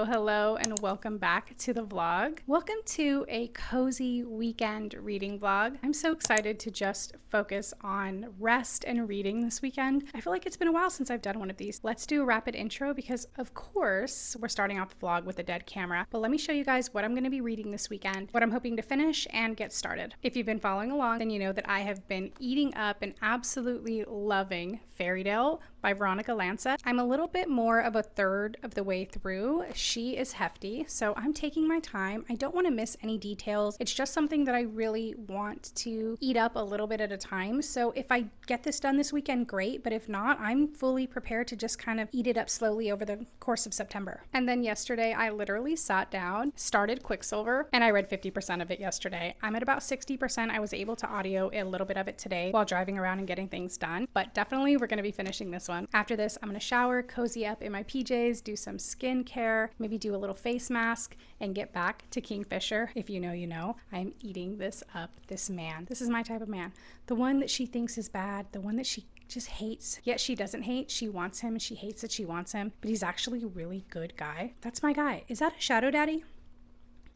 Hello, and welcome back to the vlog. Welcome to a cozy weekend reading vlog. I'm so excited to just focus on rest and reading this weekend. I feel like it's been a while since I've done one of these. Let's do a rapid intro because, of course, we're starting off the vlog with a dead camera. But let me show you guys what I'm going to be reading this weekend, what I'm hoping to finish and get started. If you've been following along, then you know that I have been eating up and absolutely loving Fairydale by Veronica Lancet. I'm a little bit more of a third of the way through. She is hefty, so I'm taking my time. I don't want to miss any details. It's just something that I really want to eat up a little bit at a time. So if I get this done this weekend, great. But if not, I'm fully prepared to just kind of eat it up slowly over the course of September. And then yesterday, I literally sat down, started Quicksilver, and I read 50% of it yesterday. I'm at about 60%. I was able to audio a little bit of it today while driving around and getting things done. But definitely, we're going to be finishing this one. After this, I'm going to shower, cozy up in my PJs, do some skincare, maybe do a little face mask, and get back to Kingfisher. If you know, you know. I'm eating this up. This man. This is my type of man. The one that she thinks is bad, the one that she just hates, yet she doesn't hate. She wants him and she hates that she wants him, but he's actually a really good guy. That's my guy. Is that a shadow daddy?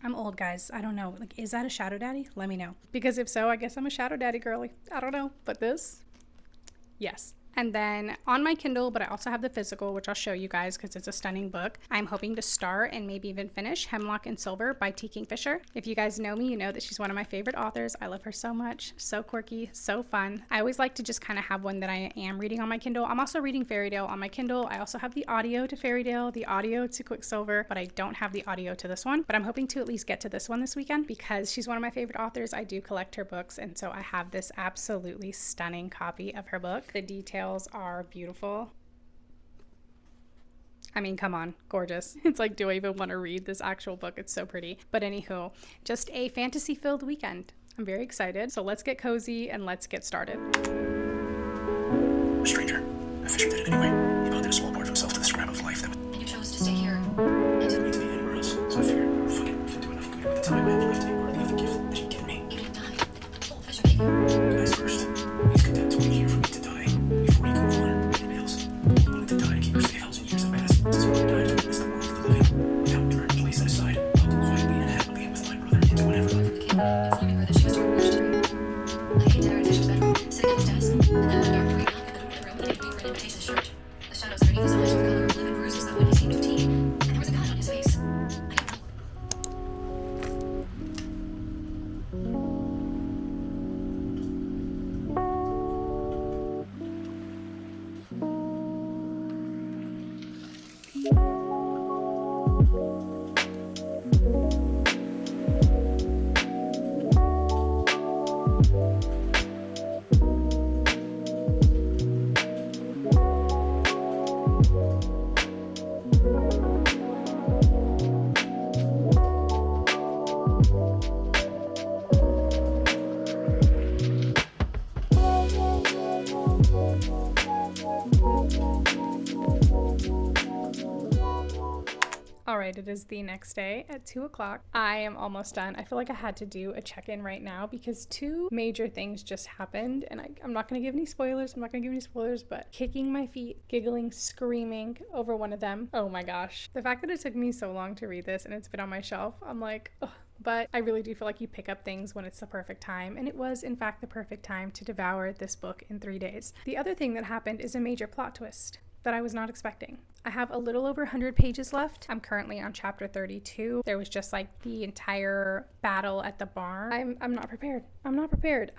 I'm old, guys. I don't know. Like, is that a shadow daddy? Let me know. Because if so, I guess I'm a shadow daddy girly. I don't know. But this, yes. And then on my Kindle, but I also have the physical, which I'll show you guys because it's a stunning book. I'm hoping to start and maybe even finish Hemlock and Silver by Tkingfisher. If you guys know me, you know that she's one of my favorite authors. I love her so much. So quirky, so fun. I always like to just kind of have one that I am reading on my Kindle. I'm also reading Fairydale on my Kindle. I also have the audio to Fairydale, the audio to Quicksilver, but I don't have the audio to this one. But I'm hoping to at least get to this one this weekend because she's one of my favorite authors. I do collect her books, and so I have this absolutely stunning copy of her book. The details are beautiful. I mean, come on, gorgeous. It's like, do I even want to read this actual book? It's so pretty. But anywho, just a fantasy-filled weekend. I'm very excited. So let's get cozy and let's get started. A stranger. A fisher did it anyway. He bonded a small part of himself to the scrap of life that was... And you chose to stay here. He didn't need to be anywhere else, so I figured, fuck it, if I do enough good with the time I have left to be worthy of the gift that he'd given me. You didn't die. Old fisher gave you. Guys first. He's content to wait here for me to die before he can move on and anybody else. He wanted to die to keep her safe. 1,000 years have passed since he died from the wisdom of the living. Now to earn a place set aside, I'll go quietly and happily with my brother into whatever. Informing her that she was tortured to me. I came to Heritage's bedroom, sick of his death, and then one dark green knocked at the room and for an invitation to church. The shadows underneath his eyes were the color of livid bruises that when he seemed 15, and there was a cut on his face. Alright, it is the next day at 2 o'clock. I am almost done. I feel like I had to do a check-in right now because two major things just happened, and I'm not going to give any spoilers. But kicking my feet, giggling, screaming over one of them. Oh my gosh. The fact that it took me so long to read this and it's been on my shelf, I'm like, ugh. But I really do feel like you pick up things when it's the perfect time, and it was in fact the perfect time to devour this book in 3 days. The other thing that happened is a major plot twist that I was not expecting. I have a little over 100 pages left. I'm currently on chapter 32. There was just like the entire battle at the barn. I'm not prepared.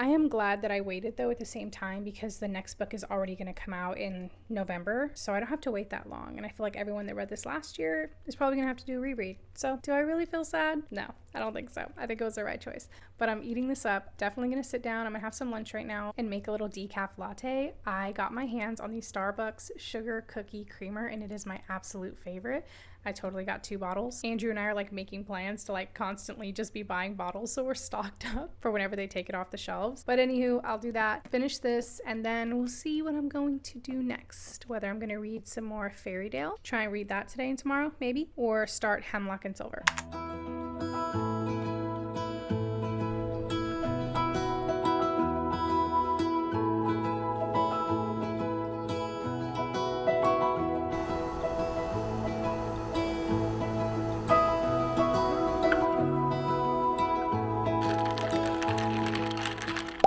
I am glad that I waited though at the same time because the next book is already going to come out in November, so I don't have to wait that long. And I feel like everyone that read this last year is probably going to have to do a reread. So do I really feel sad? No, I don't think so. I think it was the right choice. But I'm eating this up. Definitely going to sit down. I'm going to have some lunch right now and make a little decaf latte. I got my hands on the Starbucks sugar cookie creamer, and it is my absolute favorite. I totally got 2 bottles. Andrew and I are like making plans to like constantly just be buying bottles so we're stocked up for whenever they take it off the shelves. But anywho, I'll do that, finish this, and then we'll see what I'm going to do next. Whether I'm going to read some more Fairydale, try and read that today and tomorrow maybe, or start Hemlock and Silver.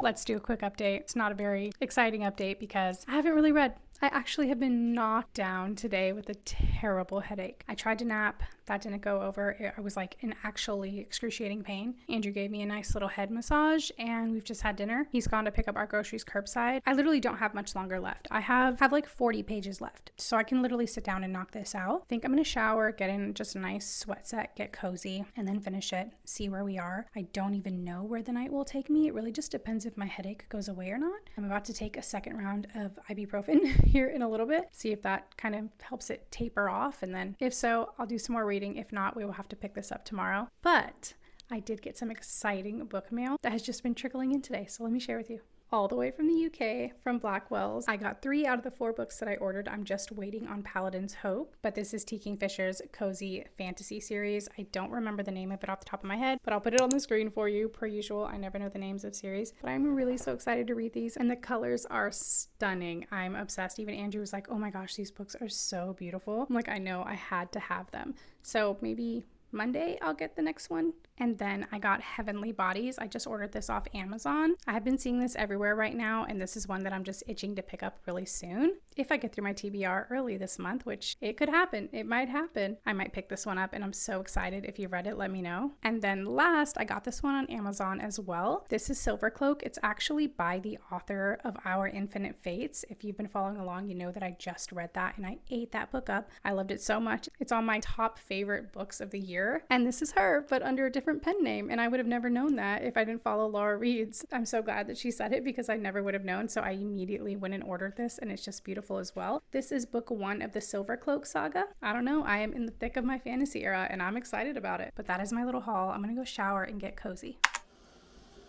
Let's do a quick update. It's not a very exciting update because I haven't really read. I actually have been knocked down today with a terrible headache. I tried to nap. That didn't go over. I was like in actually excruciating pain. Andrew gave me a nice little head massage and we've just had dinner. He's gone to pick up our groceries curbside. I literally don't have much longer left. I have like 40 pages left. So I can literally sit down and knock this out. I think I'm going to shower, get in just a nice sweat set, get cozy, and then finish it, see where we are. I don't even know where the night will take me. It really just depends if my headache goes away or not. I'm about to take a second round of ibuprofen here in a little bit, see if that kind of helps it taper off, and then if so, I'll do some more reading. If not, we will have to pick this up tomorrow. But I did get some exciting book mail that has just been trickling in today, so let me share with you. All the way from the UK, from Blackwell's. I got 3 out of the 4 books that I ordered. I'm just waiting on Paladin's Hope, but this is Tkingfisher's cozy fantasy series. I don't remember the name of it off the top of my head, but I'll put it on the screen for you. Per usual, I never know the names of series, but I'm really so excited to read these, and the colors are stunning. I'm obsessed. Even Andrew was like, oh my gosh, these books are so beautiful. I'm like, I know, I had to have them. So maybe Monday I'll get the next one. And then I got Heavenly Bodies. I just ordered this off Amazon. I have been seeing this everywhere right now, and this is one that I'm just itching to pick up really soon. If I get through my TBR early this month, which it could happen, it might happen, I might pick this one up, and I'm so excited. If you read it, let me know. And then last, I got this one on Amazon as well. This is Silvercloak. It's actually by the author of Our Infinite Fates. If you've been following along, you know that I just read that, and I ate that book up. I loved it so much. It's on my top favorite books of the year, and this is her, but under a different pen name, and I would have never known that if I didn't follow Laura Reed's. I'm so glad that she said it because I never would have known, so I immediately went and ordered this, and it's just beautiful as well. This is book 1 of the Silvercloak saga. I don't know, I am in the thick of my fantasy era, and I'm excited about it. But that is my little haul. I'm gonna go shower and get cozy.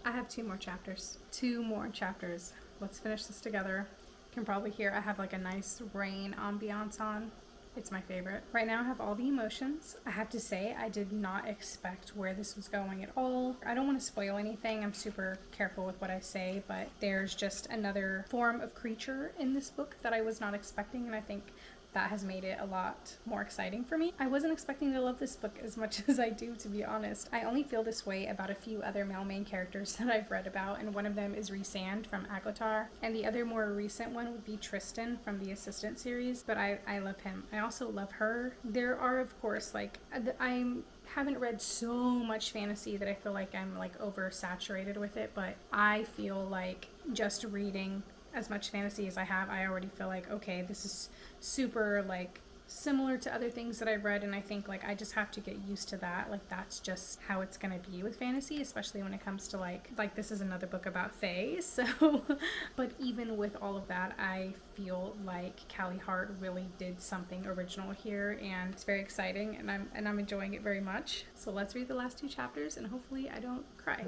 I have 2 more chapters. 2 more chapters. Let's finish this together. You can probably hear I have like a nice rain ambiance on. It's my favorite. Right now I have all the emotions. I have to say I did not expect where this was going at all. I don't want to spoil anything. I'm super careful with what I say, but there's just another form of creature in this book that I was not expecting, and I think that has made it a lot more exciting for me. I wasn't expecting to love this book as much as I do, to be honest. I only feel this way about a few other male main characters that I've read about, and one of them is Rhysand from Aguilar, and the other more recent one would be Tristan from the Assistant series, but I love him. I also love her. There are, of course, like, I haven't read so much fantasy that I feel like I'm like oversaturated with it, but I feel like just reading as much fantasy as I have, I already feel like, okay, this is super like similar to other things that I've read, and I think like I just have to get used to that. Like that's just how it's gonna be with fantasy, especially when it comes to like this is another book about fae, so but even with all of that, I feel like Callie Hart really did something original here, and it's very exciting, and I'm enjoying it very much. So let's read the last 2 chapters and hopefully I don't cry.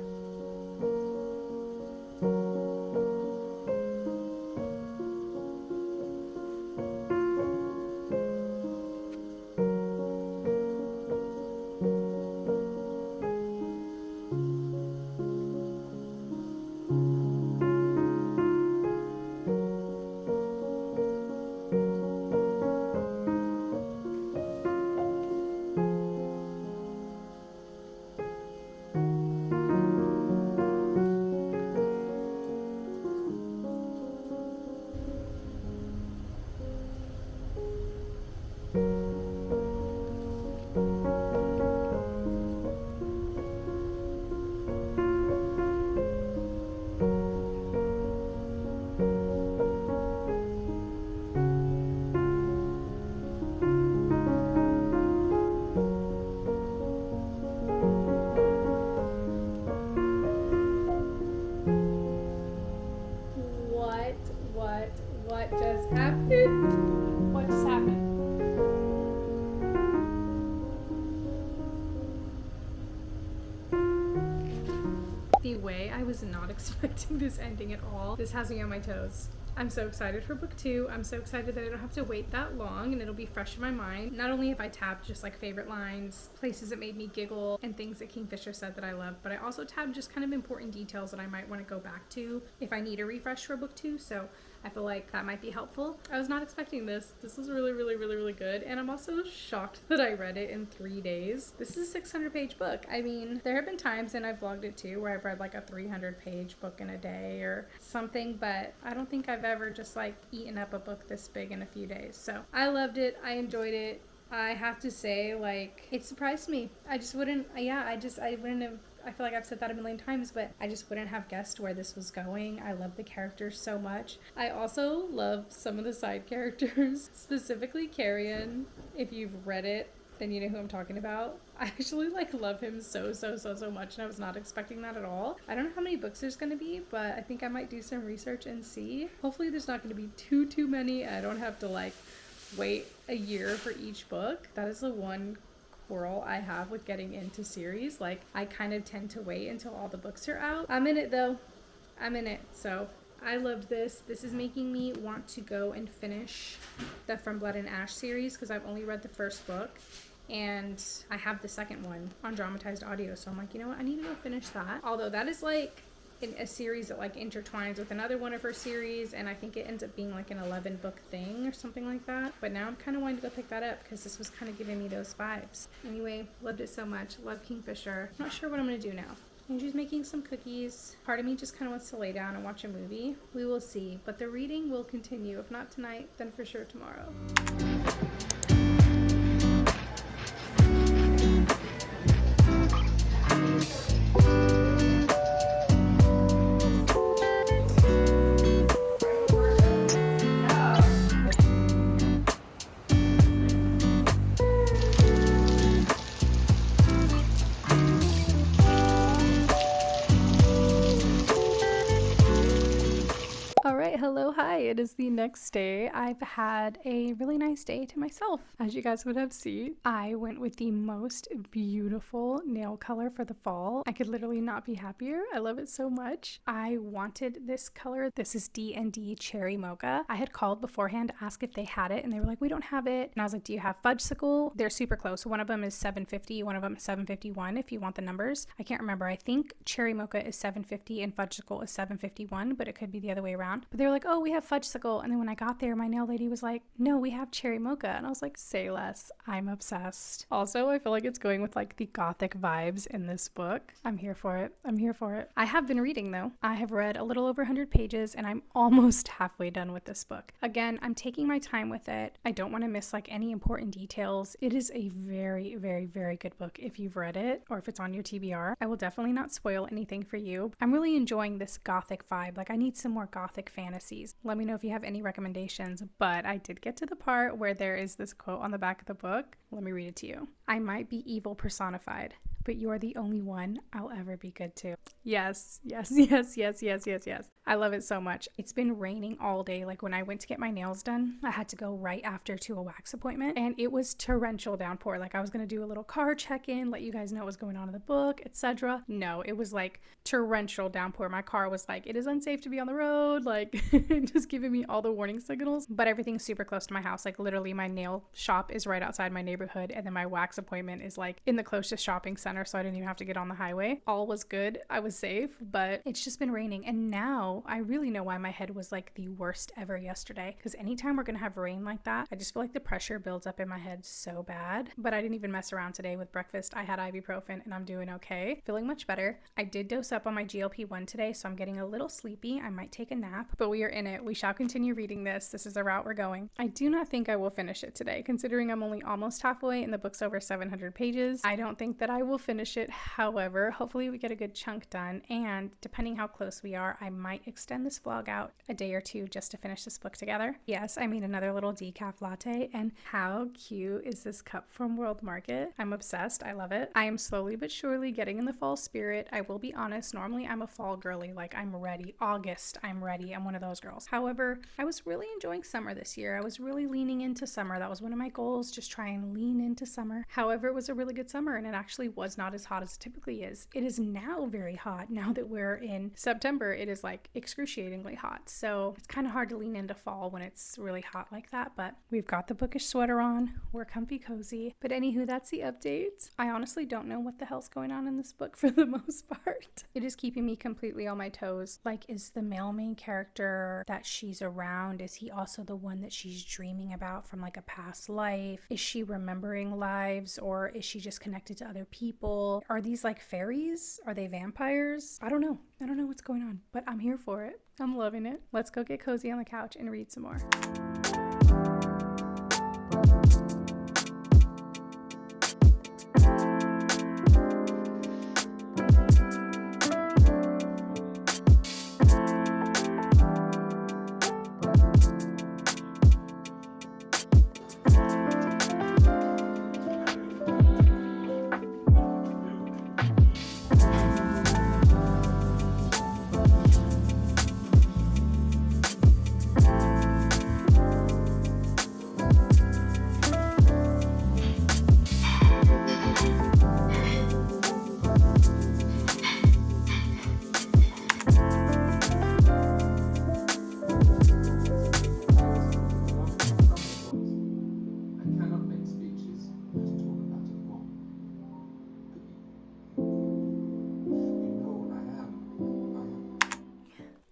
Anyway, I was not expecting this ending at all. This has me on my toes. I'm so excited for book 2. I'm so excited that I don't have to wait that long and it'll be fresh in my mind. Not only have I tabbed just like favorite lines, places that made me giggle, and things that Kingfisher said that I love, but I also tabbed just kind of important details that I might want to go back to if I need a refresh for book 2. So I feel like that might be helpful. I was not expecting this. This was really, really, really, really good. And I'm also shocked that I read it in 3 days. This is a 600-page book. I mean, there have been times, and I've vlogged it too, where I've read like a 300-page book in a day or something, but I don't think I've ever just like eaten up a book this big in a few days. So I loved it. I enjoyed it. I have to say, like, it surprised me. I wouldn't have, I feel like I've said that a million times, but I just wouldn't have guessed where this was going. I love the characters so much. I also love some of the side characters, specifically Carrion. If you've read it, then you know who I'm talking about. I actually like love him so much, and I was not expecting that at all. I don't know how many books there's going to be, but I think I might do some research and see. Hopefully there's not going to be too many. I don't have to like wait a year for each book. That is the one quarrel I have with getting into series. Like, I kind of tend to wait until all the books are out. I'm in it though. I'm in it. So I loved this. This is making me want to go and finish the From Blood and Ash series because I've only read the first book and I have the second one on dramatized audio. So I'm like, you know what? I need to go finish that. Although that is like in a series that like intertwines with another one of her series, and I think it ends up being like an 11 book thing or something like that. But now I'm kind of wanting to go pick that up because this was kind of giving me those vibes. Anyway, loved it so much. Love Kingfisher. Not sure what I'm gonna do now. Angie's making some cookies. Part of me just kind of wants to lay down and watch a movie. We will see, but the reading will continue. If not tonight, then for sure tomorrow. Hello, hi, it is the next day. I've had a really nice day to myself. As you guys would have seen, I went with the most beautiful nail color for the fall. I could literally not be happier. I love it so much. I wanted this color. This is D&D Cherry Mocha. I had called beforehand to ask if they had it and they were like, we don't have it. And I was like, do you have Fudgesicle? They're super close. One of them is $7.50, one of them is $7.51 if you want the numbers. I can't remember. I think Cherry Mocha is $7.50 and Fudgesicle is $7.51, but it could be the other way around. But they were like, oh, we have Fudgesicle. And then when I got there, my nail lady was like, no, we have Cherry Mocha. And I was like, say less. I'm obsessed. Also, I feel like it's going with like the gothic vibes in this book. I'm here for it. I'm here for it. I have been reading though. I have read a little over 100 pages and I'm almost halfway done with this book. Again, I'm taking my time with it. I don't want to miss like any important details. It is a very, very, very good book if you've read it or if it's on your TBR. I will definitely not spoil anything for you. I'm really enjoying this gothic vibe. Like, I need some more gothic fantasies. Let me know if you have any recommendations, but I did get to the part where there is this quote on the back of the book. Let me read it to you. I might be evil personified, but you're the only one I'll ever be good to. Yes, yes, yes, yes, yes, yes, yes. I love it so much. It's been raining all day. Like, when I went to get my nails done, I had to go right after to a wax appointment and it was torrential downpour. Like, I was going to do a little car check-in, let you guys know what was going on in the book, etc. No, it was like torrential downpour. My car was like, it is unsafe to be on the road, like just giving me all the warning signals. But everything's super close to my house. Like, literally my nail shop is right outside my neighborhood and then my wax appointment is like in the closest shopping center, so I didn't even have to get on the highway. All was good. I was safe, but it's just been raining. And now I really know why my head was like the worst ever yesterday, because anytime we're gonna have rain like that, I just feel like the pressure builds up in my head so bad. But I didn't even mess around today with breakfast. I had ibuprofen and I'm doing okay. Feeling much better. I did dose up on my GLP-1 today, so I'm getting a little sleepy. I might take a nap, but we are in it. We shall continue reading this. This is the route we're going. I do not think I will finish it today, considering I'm only almost halfway and the book's over 700 pages. I don't think that I will finish it. However, hopefully we get a good chunk done, and depending how close we are, I might extend this vlog out a day or two just to finish this book together. Yes, I mean another little decaf latte, and how cute is this cup from World Market? I'm obsessed. I love it. I am slowly but surely getting in the fall spirit. I will be honest, normally I'm a fall girly. Like, I'm ready. August, I'm ready. I'm one of those girls. However, I was really enjoying summer this year. I was really leaning into summer. That was one of my goals, just try and lean into summer. However, it was a really good summer and it actually was was not as hot as it typically is. It is now very hot. Now that we're in September, it is like excruciatingly hot. So it's kind of hard to lean into fall when it's really hot like that, but we've got the bookish sweater on. We're comfy cozy. But anywho, that's the update. I honestly don't know what the hell's going on in this book for the most part. It is keeping me completely on my toes. Like, is the male main character that she's around, is he also the one that she's dreaming about from like a past life? Is she remembering lives, or is she just connected to other people? Are these like fairies? Are they vampires? I don't know what's going on, but I'm here for it. I'm loving it. Let's go get cozy on the couch and read some more.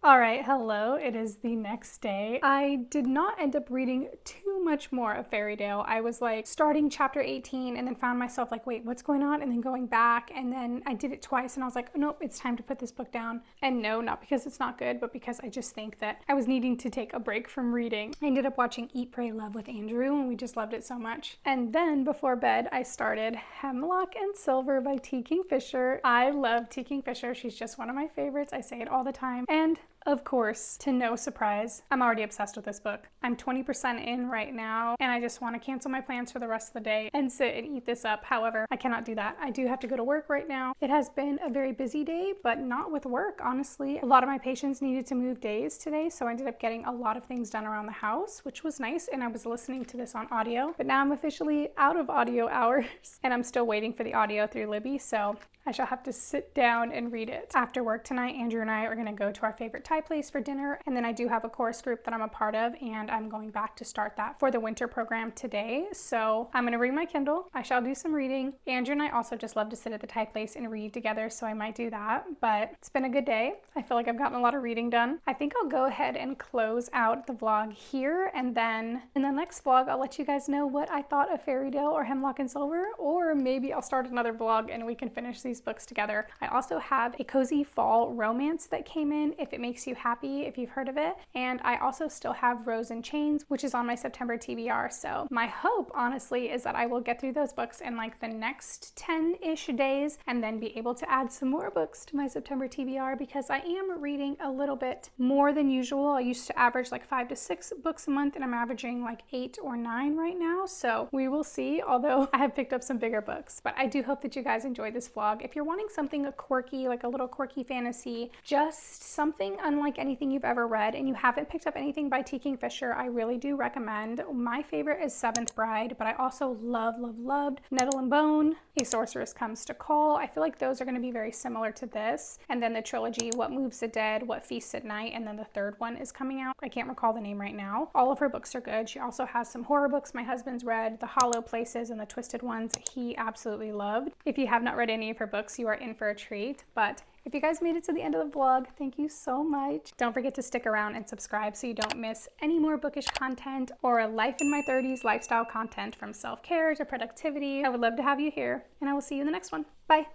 All right, hello. It is the next day. I did not end up reading too much more of Fairydale. I was like starting chapter 18 and then found myself like, wait, what's going on? And then going back, and then I did it twice and I was like, nope, it's time to put this book down. And no, not because it's not good, but because I just think that I was needing to take a break from reading. I ended up watching Eat, Pray, Love with Andrew, and we just loved it so much. And then before bed, I started Hemlock and Silver by Tkingfisher. I love Tkingfisher. She's just one of my favorites. I say it all the time. And of course, to no surprise, I'm already obsessed with this book. I'm 20% in right now, and I just want to cancel my plans for the rest of the day and sit and eat this up. However, I cannot do that. I do have to go to work right now. It has been a very busy day, but not with work, honestly. A lot of my patients needed to move days today, so I ended up getting a lot of things done around the house, which was nice, and I was listening to this on audio. But now I'm officially out of audio hours, and I'm still waiting for the audio through Libby, so I shall have to sit down and read it. After work tonight, Andrew and I are going to go to our favorite Thai place for dinner, and then I do have a chorus group that I'm a part of, and I'm going back to start that for the winter program today. So I'm going to bring my Kindle. I shall do some reading. Andrew and I also just love to sit at the Thai place and read together, so I might do that, but it's been a good day. I feel like I've gotten a lot of reading done. I think I'll go ahead and close out the vlog here, and then in the next vlog, I'll let you guys know what I thought of Fairydale or Hemlock and Silver, or maybe I'll start another vlog and we can finish these books together. I also have a cozy fall romance that came in, If It Makes You Happy, if you've heard of it. And I also still have Rose and Chains, which is on my September TBR. So my hope, honestly, is that I will get through those books in like the next 10-ish days and then be able to add some more books to my September TBR, because I am reading a little bit more than usual. I used to average like 5 to 6 books a month, and I'm averaging like 8 or 9 right now. So we will see, although I have picked up some bigger books. But I do hope that you guys enjoyed this vlog. If you're wanting something quirky, like a little quirky fantasy, just something unlike anything you've ever read, and you haven't picked up anything by Tkingfisher, I really do recommend. My favorite is Seventh Bride, but I also loved Nettle and Bone, A Sorceress Comes to Call. I feel like those are going to be very similar to this. And then the trilogy, What Moves the Dead, What Feasts at Night, and then the third one is coming out. I can't recall the name right now. All of her books are good. She also has some horror books my husband's read, The Hollow Places and The Twisted Ones he absolutely loved. If you have not read any of her books, you are in for a treat. But if you guys made it to the end of the vlog, thank you so much. Don't forget to stick around and subscribe so you don't miss any more bookish content or life in my 30s lifestyle content, from self-care to productivity. I would love to have you here, and I will see you in the next one. Bye.